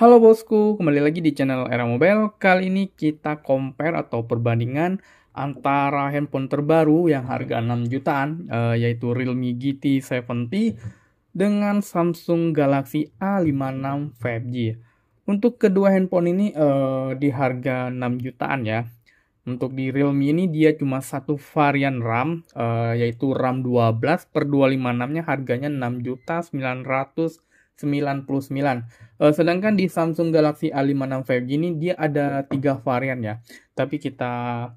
Halo bosku, kembali lagi di channel Era Mobile. Kali ini kita compare atau perbandingan antara handphone terbaru yang harga 6 jutaan, yaitu Realme GT 70 dengan Samsung Galaxy A56 5G. Untuk kedua handphone ini di harga 6 jutaan ya. Untuk di Realme ini dia cuma satu varian RAM, yaitu RAM 12 per 256-nya harganya 6.999.000. Sedangkan di Samsung Galaxy A56 5G ini dia ada 3 varian ya. Tapi kita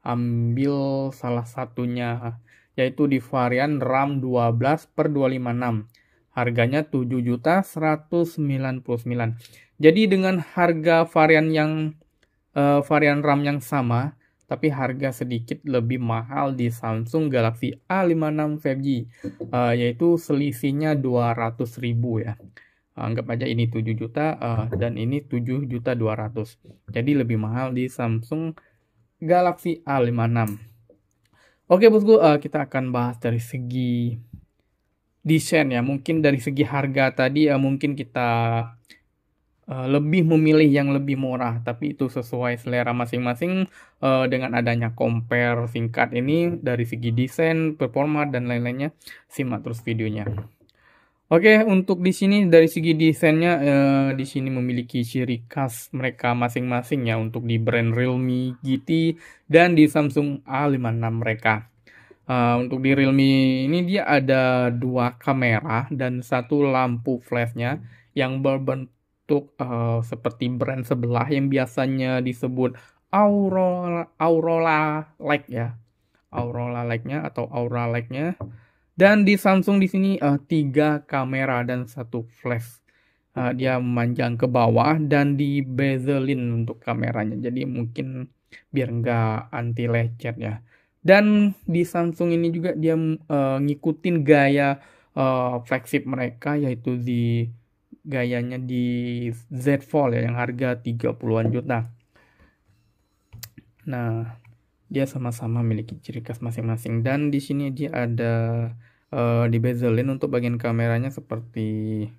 ambil salah satunya, yaitu di varian RAM 12 per 256. Harganya 7.199.000. Jadi dengan harga varian RAM yang sama, tapi harga sedikit lebih mahal di Samsung Galaxy A56 5G, yaitu selisihnya 200.000 ya. Anggap aja ini 7 juta dan ini 7.200.000. Jadi lebih mahal di Samsung Galaxy A56. Oke bosku, kita akan bahas dari segi desain ya. Mungkin dari segi harga tadi mungkin kita lebih memilih yang lebih murah, tapi itu sesuai selera masing-masing. Dengan adanya compare singkat ini dari segi desain, performa dan lain-lainnya, simak terus videonya. Oke, untuk di sini dari segi desainnya, di sini memiliki ciri khas mereka masing-masing ya, untuk di brand Realme GT dan di Samsung A56 mereka. Untuk di Realme ini dia ada 2 kamera dan 1 lampu flashnya yang berbentuk seperti brand sebelah yang biasanya disebut Aurora Light ya. Aurora Light-nya atau Aura Light-nya. Dan di Samsung di sini 3 kamera dan 1 flash. Dia memanjang ke bawah dan di bezelin untuk kameranya. Jadi mungkin biar nggak anti lecet ya. Dan di Samsung ini juga dia ngikutin gaya flagship mereka, yaitu gayanya di Z Fold ya, yang harga 30-an juta. Nah, dia sama-sama memiliki ciri khas masing-masing, dan di sini dia ada di bezelin untuk bagian kameranya seperti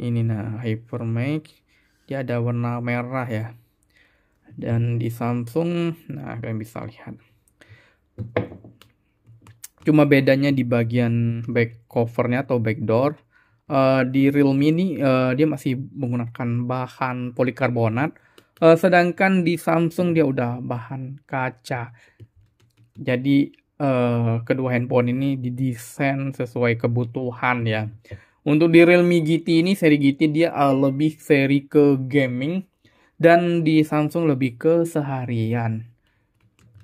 ini. Nah, Hypermax dia ada warna merah ya. Dan di Samsung, nah kalian bisa lihat. Cuma bedanya di bagian back covernya atau backdoor. Di Realme ini dia masih menggunakan bahan polikarbonat, sedangkan di Samsung dia udah bahan kaca. Jadi kedua handphone ini didesain sesuai kebutuhan ya. Untuk di Realme GT ini, seri GT dia lebih seri ke gaming, dan di Samsung lebih ke seharian.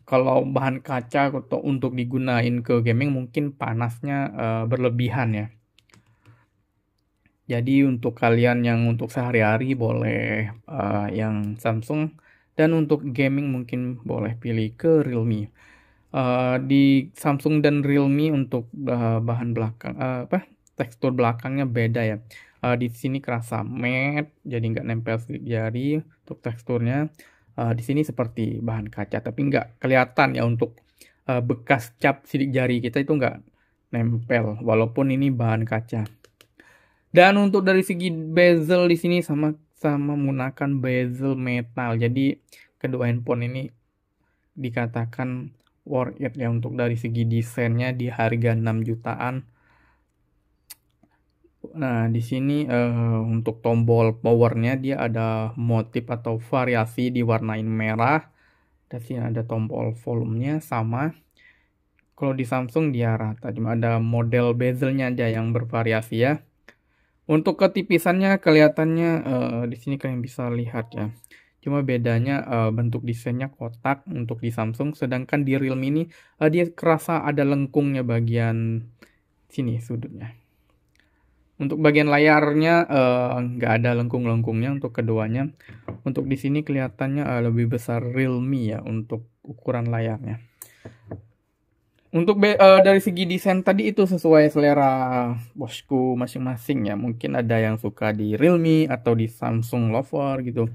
Kalau bahan kaca untuk digunain ke gaming mungkin panasnya berlebihan ya. Jadi untuk kalian yang untuk sehari-hari boleh yang Samsung, dan untuk gaming mungkin boleh pilih ke Realme. Di Samsung dan Realme untuk bahan belakang tekstur belakangnya beda ya. Di sini kerasa matte, jadi nggak nempel sidik jari untuk teksturnya. Di sini seperti bahan kaca, tapi nggak kelihatan ya untuk bekas cap sidik jari kita itu nggak nempel, walaupun ini bahan kaca. Dan untuk dari segi bezel di sini sama menggunakan bezel metal. Jadi kedua handphone ini dikatakan worth it ya untuk dari segi desainnya di harga 6 jutaan. Nah, di sini untuk tombol powernya dia ada motif atau variasi diwarnain merah. Dan sini ada tombol volumenya sama. Kalau di Samsung dia rata, cuma ada model bezelnya aja yang bervariasi ya. Untuk ketipisannya kelihatannya di sini kalian bisa lihat ya. Cuma bedanya bentuk desainnya kotak untuk di Samsung, sedangkan di Realme ini dia kerasa ada lengkungnya bagian sini sudutnya. Untuk bagian layarnya nggak ada lengkung-lengkungnya untuk keduanya. Untuk di sini kelihatannya lebih besar Realme ya untuk ukuran layarnya. Untuk dari segi desain tadi itu sesuai selera bosku masing-masing ya. Mungkin ada yang suka di Realme atau di Samsung lover gitu.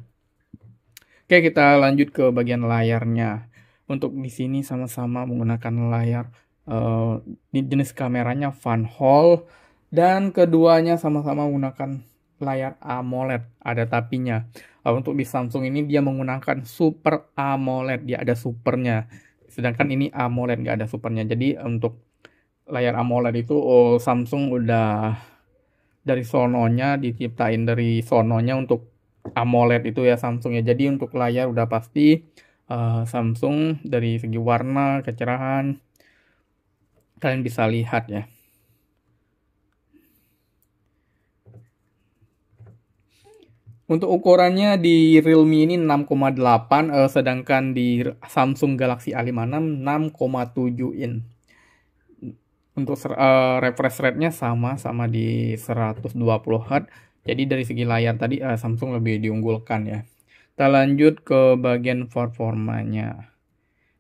Oke, kita lanjut ke bagian layarnya. Untuk di sini sama-sama menggunakan layar jenis kameranya Fan Hall, dan keduanya sama-sama menggunakan layar AMOLED, ada tapinya. Untuk di Samsung ini dia menggunakan Super AMOLED, dia ada supernya. Sedangkan ini AMOLED, nggak ada supernya. Jadi untuk layar AMOLED itu Samsung udah dari sononya, diciptain dari sononya untuk AMOLED itu ya Samsung ya. Jadi untuk layar udah pasti Samsung dari segi warna, kecerahan, kalian bisa lihat ya. Untuk ukurannya di Realme ini 6,8, sedangkan di Samsung Galaxy A56 6,7 in. Untuk refresh rate-nya sama di 120 Hz. Jadi dari segi layar tadi Samsung lebih diunggulkan ya. Kita lanjut ke bagian performanya.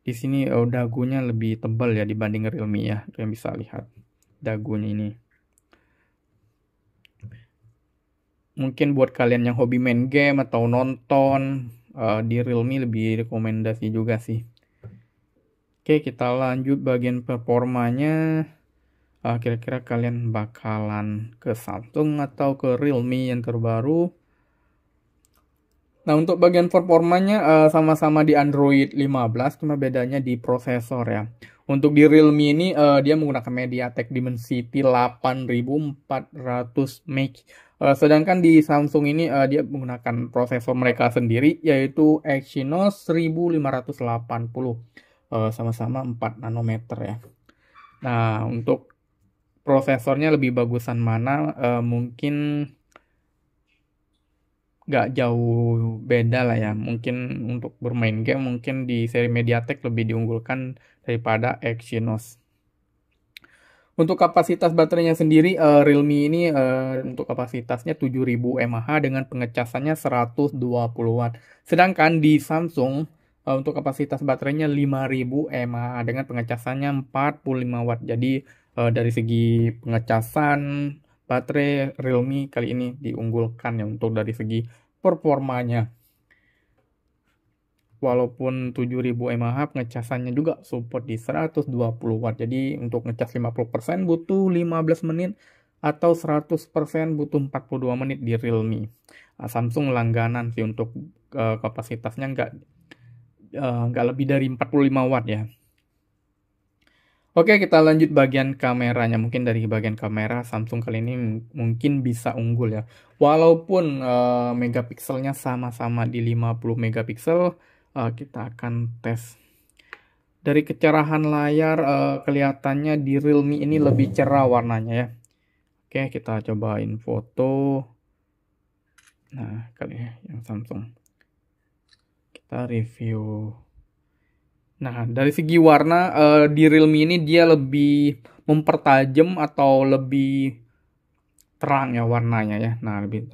Di sini dagunya lebih tebal ya dibanding Realme ya. Kalian bisa lihat dagunya ini. Mungkin buat kalian yang hobi main game atau nonton, di Realme lebih rekomendasi juga sih. Oke, kita lanjut bagian performanya. Kira-kira kalian bakalan ke Samsung atau ke Realme yang terbaru? Nah, untuk bagian performanya sama-sama di Android 15, cuma bedanya di prosesor ya. Untuk di Realme ini dia menggunakan MediaTek Dimensity 8400 MHz. Sedangkan di Samsung ini dia menggunakan prosesor mereka sendiri yaitu Exynos 1580. Sama-sama 4 nanometer ya. Nah, untuk prosesornya lebih bagusan mana? Mungkin nggak jauh beda lah ya. Mungkin untuk bermain game mungkin di seri MediaTek lebih diunggulkan daripada Exynos. Untuk kapasitas baterainya sendiri Realme ini untuk kapasitasnya 7000 mAh dengan pengecasannya 120 Watt. Sedangkan di Samsung untuk kapasitas baterainya 5000 mAh dengan pengecasannya 45 Watt. Jadi dari segi pengecasan baterai Realme kali ini diunggulkan ya untuk dari segi performanya. Walaupun 7000 mAh pengecasannya juga support di 120 Watt. Jadi untuk ngecas 50% butuh 15 menit atau 100% butuh 42 menit di Realme. Samsung langganan sih untuk kapasitasnya nggak lebih dari 45 Watt ya. Oke, kita lanjut bagian kameranya. Mungkin dari bagian kamera Samsung kali ini mungkin bisa unggul ya. Walaupun megapikselnya sama-sama di 50 megapiksel, kita akan tes. Dari kecerahan layar kelihatannya di Realme ini lebih cerah warnanya ya. Oke, kita cobain foto. Nah, kali ya yang Samsung. Kita review. Nah, dari segi warna di Realme ini dia lebih mempertajam atau lebih terang ya warnanya ya. Nah, lebih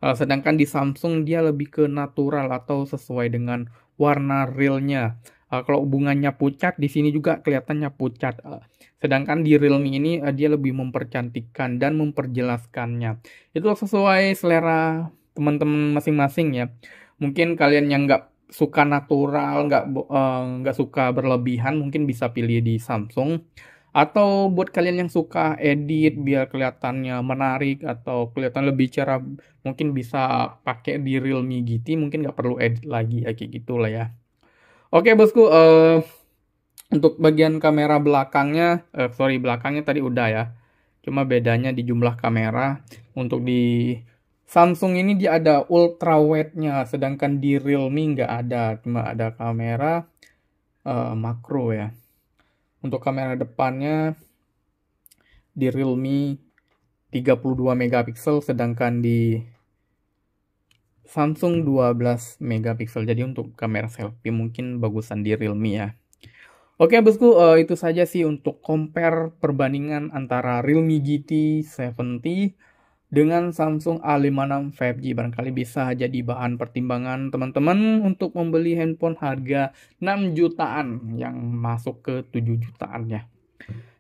sedangkan di Samsung dia lebih ke natural atau sesuai dengan warna realnya. Kalau hubungannya pucat, di sini juga kelihatannya pucat. Sedangkan di Realme ini dia lebih mempercantikkan dan memperjelaskannya. Itu sesuai selera teman-teman masing-masing ya. Mungkin kalian yang nggak suka natural, nggak suka berlebihan, mungkin bisa pilih di Samsung. Atau buat kalian yang suka edit biar kelihatannya menarik atau kelihatan lebih cerah, mungkin bisa pakai di Realme GT, mungkin nggak perlu edit lagi ya, kayak gitulah ya. Oke bosku, untuk bagian kamera belakangnya, belakangnya tadi udah ya. Cuma bedanya di jumlah kamera. Untuk di Samsung ini dia ada ultra wide-nya, sedangkan di Realme nggak ada, cuma ada kamera makro ya. Untuk kamera depannya di Realme 32 megapiksel, sedangkan di Samsung 12 megapiksel. Jadi untuk kamera selfie mungkin bagusan di Realme ya. Oke bosku, itu saja sih untuk compare perbandingan antara Realme GT 70 dengan Samsung A56 5G. Barangkali bisa jadi bahan pertimbangan teman-teman untuk membeli handphone harga 6 jutaan yang masuk ke 7 jutaan ya.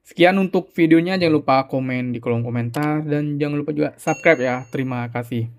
Sekian untuk videonya, jangan lupa komen di kolom komentar dan jangan lupa juga subscribe ya. Terima kasih.